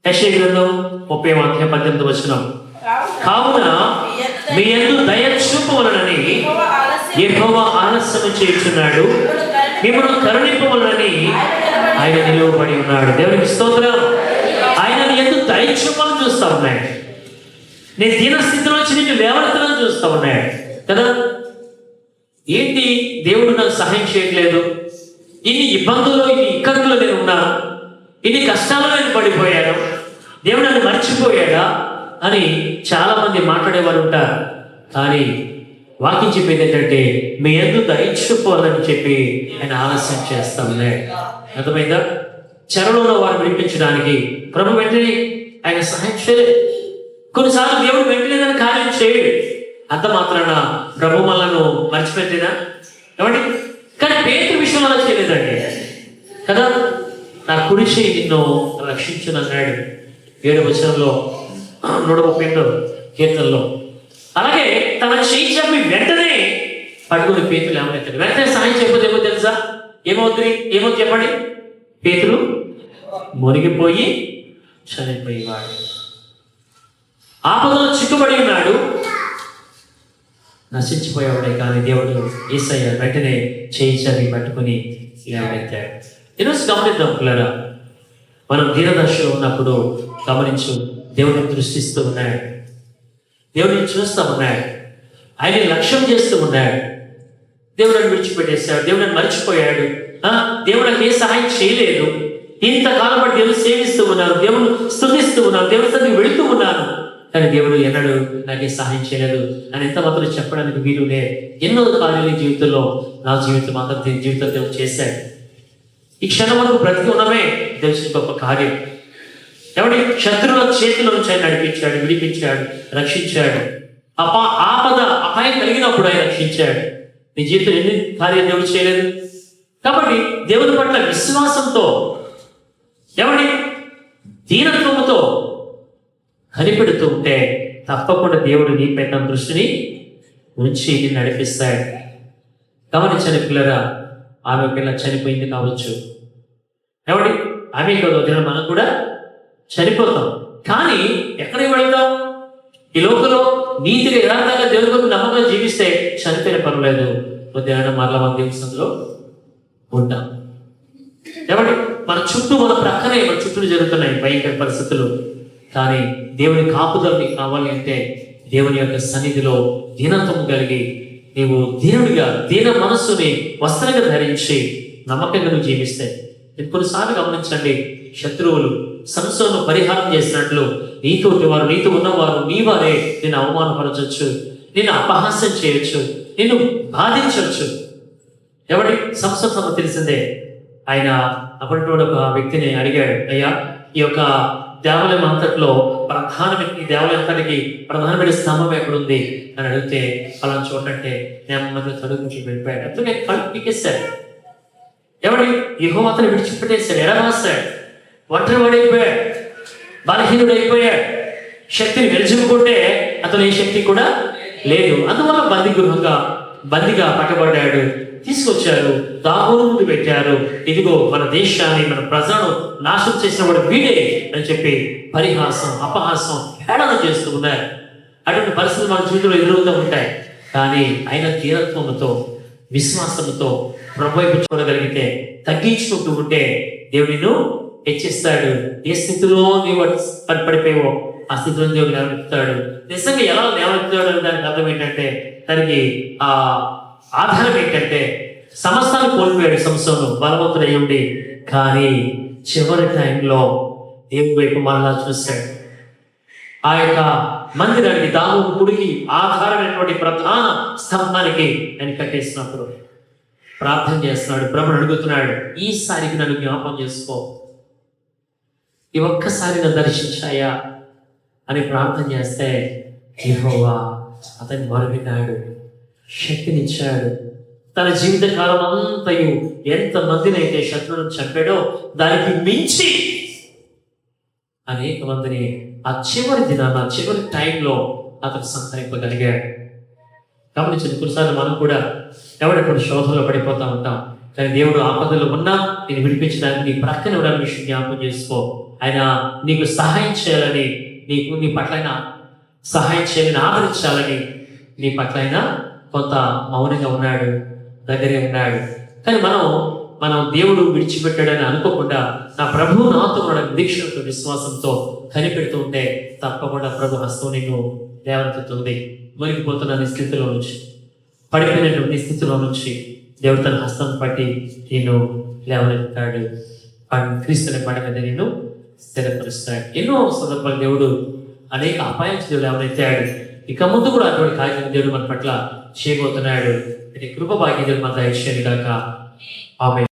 యెషయా గ్రంథం 30:18 కావున మీ యందు దయ చూపవలనని యెహోవా ఆలస్యం చేయుచున్నాడు, మిమ్మల్ని కరుణింపవలనని ఆయన నిలువబడి ఉన్నాడు. దేవునికి స్తోత్రం. ఆయన నీ యందు దయ చూపాలని చూస్తా ఉన్నాడు. నీ దీనస్థితిలో నుంచి నిన్ను లేవనెత్తడానికి చూస్తా ఉన్నాడు కదా. ఏంటి దేవుడు నాకు సహాయం చేయట్లేదు, ఇన్ని ఇబ్బందుల్లో ఇన్ని ఇక్కట్లో నేను ఉన్నాను, ఇన్ని కష్టాల్లో నేను పడిపోయాను, దేవుడు నన్ను మర్చిపోయాడా అని చాలా మంది మాట్లాడేవారు ఉంటారు. కానీ వాక్యం చెప్పేది ఏంటంటే మీ యందు దయ చూపాలని చెప్పి ఆయన ఆలస్యం చేస్తా ఉన్నాడు. అర్థమైందా? చెరలో ఉన్న వారిని విడిపించడానికి ప్రభు వెంటనే ఆయన సహాయం చేయలేదు. కొన్నిసార్లు దేవుడు వెంటనే కార్యం చేయడు. అంత మాత్రాన ప్రభు మనల్ని మర్చిపెట్టినా ఏమండి? కానీ పేతురు విషయంలో అలా చేయలేదండి కదా. నా కుడి చేయి నిన్ను రక్షించునన్నాడు 7వ వచనంలో 138వ కీర్తనలో. అలాగే తన చేయి చెప్పి వెంటనే పట్టుకుని పేతులు ఏమవుతాడు. వెంటనే సహాయం చెప్పదు ఏమో తెలుసా? ఏమో చెప్పండి. పేతులు మునిగిపోయి చనిపోయేవాడు, ఆపదలో చిక్కుబడి ఉన్నాడు, నశించిపోయేవాడే. కానీ దేవుడు యేసయ్య వెంటనే చేయి చవి పట్టుకుని లేవనెత్తాడు. ఈరోజు గమనిద్దాం పిల్లరా, మనం దీనదశలో ఉన్నప్పుడు గమనించు, దేవుడిని దృష్టిస్తూ ఉన్నాడు, దేవుడిని చూస్తూ ఉన్నాడు, ఆయన లక్ష్యం చేస్తూ ఉన్నాడు. దేవుడిని విడిచిపెట్టేశాడు, దేవుడిని మర్చిపోయాడు, దేవుడు నాకు ఏ సహాయం చేయలేదు, ఇంతకాలం బట్టి దేవుడు సేవిస్తూ ఉన్నాను, దేవుడు స్తుతిస్తూ ఉన్నాను, దేవుడి సన్నిధికి వెళుతూ ఉన్నాను, కానీ దేవుడు ఎన్నడూ నాకే సహాయం చేయలేదు అని ఎంత మాత్రం చెప్పడానికి వీలునే. ఎన్నో కార్యాలు జీవితంలో నా జీవితం అందరి జీవితం దేవుడు చేశాడు. ఈ క్షణం వరకు బ్రతికి ఉన్నమే తెలిసిన గొప్ప కార్యం. ఎవడి శత్రువుల చేతిలో నుంచి ఆయన నడిపించాడు, విడిపించాడు, రక్షించాడు. ఆపద అపాయం కలిగినప్పుడు ఆయన రక్షించాడు. నీ జీవితం ఎన్ని కార్యాలు దేవుడు చేయలేదు. కాబట్టి దేవుని పట్ల విశ్వాసంతో, ఎవడి దీనత్వముతో కనిపెడుతూ ఉంటే తప్పకుండా దేవుడు నీపై తన దృష్టిని ఉంచి నడిపిస్తాడు. గమనించని పిల్లరా, ఆమె పిల్ల చనిపోయింది కావచ్చు, ఎవడి ఆమె వదిలిన మనం కూడా చనిపోతాం. కానీ ఎక్కడికి వెళ్తాం? ఈ లోకంలో నీతిగా యథార్థంగా దేవుని కొరకు నమ్మకంగా జీవిస్తే చనిపోయిన పర్వాలేదు, ఉదయాన్న మరల మన దేవస్థంలో ఉంటాం. ఎవడి మన చుట్టూ మన ప్రక్కనే మన చుట్టూ జరుగుతున్నాయి భయంకర పరిస్థితులు. కానీ దేవుని కాపుదల నీకు కావాలి అంటే దేవుని యొక్క సన్నిధిలో దీనత్వం కలిగి నీవు దీనుడిగా దీన మనస్సుని వస్త్రంగా ధరించి నమ్మకంగా నువ్వు జీవిస్తే, కొన్నిసార్లు గమనించండి, శత్రువులు సంసోను పరిహారం చేసినట్లు నీతోటి వారు, నీతో ఉన్నవారు నీ వారే నిన్ను అవమానపరచవచ్చు, నిన్ను అపహాస్యం చేయొచ్చు, నిన్ను బాధించవచ్చు. ఎవరి సంసోను తెలిసిందే. ఆయన అప్పటి ఒక వ్యక్తిని అడిగాడు, అయ్యా ఈ యొక్క దేవాలయం అంతట్లో ఈ దేవాలయం అంతటికి ప్రధానమైన స్తంభం ఎక్కడుంది అని అడిగితే అలా చూడంటే నేను చదువు నుంచి వెళ్ళిపోయాడు. అప్పుడు నేను కళ్ళు పీకేశాడు. ఎవడి యెహోవా అతను విడిచిపెట్టేశాడు, ఎడరాస్తాడు, ఒంటరి వాడైపోయాడు, బలహీనుడు అయిపోయాడు. శక్తిని విరచుకుంటే అతను ఏ శక్తి కూడా లేదు. అందువల్ల బందిగా పట్టబడ్డాడు. తీసుకొచ్చారు, దాగోను ముందు పెట్టారు. ఇదిగో మన దేశాన్ని, మన ప్రజలను నాశనం చేసిన వాడు వీడే అని చెప్పి పరిహాసం, అపహాసం, హేళన చేస్తూ ఉన్నారు. అటువంటి పరిస్థితులు మన జీవితంలో ఎదురవుతూ ఉంటాయి. కానీ ఆయన తీరత్వంతో, విశ్వాసంతో ప్రభు వైపు చూడగలిగితే, తగ్గించుకుంటూ ఉంటే దేవుడు నిన్ను హెచ్చిస్తాడు. ఏ స్థితిలో నీవు పడిపోయావో ఆ స్థితిలో దేవుడు లేవనెత్తుతాడు. నిజంగా ఎలా లేవనెత్తుతాడు అనే దానికి అర్థం ఏంటంటే, దానికి ఆ ఆధారం ఏంటంటే, సమస్తాన్ని కోల్పోయాడు సంసోను బలవంతుడై ఉండి, కానీ చివరి టైంలో దేవుడి వైపు మరలా చూశాడు. ఆ యొక్క మందిరానికి, దావోదు గుడికి ఆధారమైనటువంటి ప్రధాన స్తంభానికి ఆయన కట్టేసినప్పుడు ప్రార్థన చేస్తున్నాడు. ప్రభుని అడుగుతున్నాడు, ఈసారికి నన్ను జ్ఞాపకం చేసుకో, ఈ ఒక్కసారి నన్ను దర్శించాయా అని ప్రార్థన చేస్తే యెహోవా అతన్ని మొరవిన్నాడు, శక్తినిచ్చాడు. తన జీవిత కాలం అంతయు ఎంతమందిని అయితే శత్రువులను చంపాడో దానికి మించి అనేక మందిని ఆ చివరి దినాన, చివరి టైంలో అతను సంతరింపగలిగాడు. గమనించండి, కొన్నిసార్లు మనం కూడా ఎవడెప్పుడు శోధనలో పడిపోతూ ఉంటాం. కానీ దేవుడు ఆపదలో ఉన్నా నేను విడిపించడానికి నీ ప్రక్కన ఎవరైనా విషయం జ్ఞాపకం చేసుకో. ఆయన నీకు సహాయం చేయాలని, నీ పట్ల ఆయన సహాయం చేయాలని, ఆదరించాలని నీ పట్ల ఆయన కొంత మౌనంగా ఉన్నాడు, దగ్గరే ఉన్నాడు. కానీ మనం దేవుడు విడిచిపెట్టాడని అనుకోకుండా నా ప్రభువు నాతో ఉన్నాడు దీక్షతో విశ్వాసంతో కనిపెడుతూ ఉంటే తప్పకుండా ప్రభు హస్తం నిన్ను లేవనెత్తుతుంది. మునిగిపోతున్న నీ స్థితిలో నుంచి, పడిపోయినటువంటి స్థితిలో నుంచి దేవుడు తన హస్తం పట్టి నేను లేవనెత్తాడు. క్రీస్తుని పడ మీద నేను స్థిరపరుస్తాడు. ఎన్నో సందర్భాలు దేవుడు అనేక అపాయం దేవుడు లేవనెత్తాడు. ఇక ముందు కూడా అటువంటి కార్యం దేవుడు మన పట్ల చేయబోతున్నాడు. కృప భాగ్యం మన దయచేయను గాక. ఆమేన్.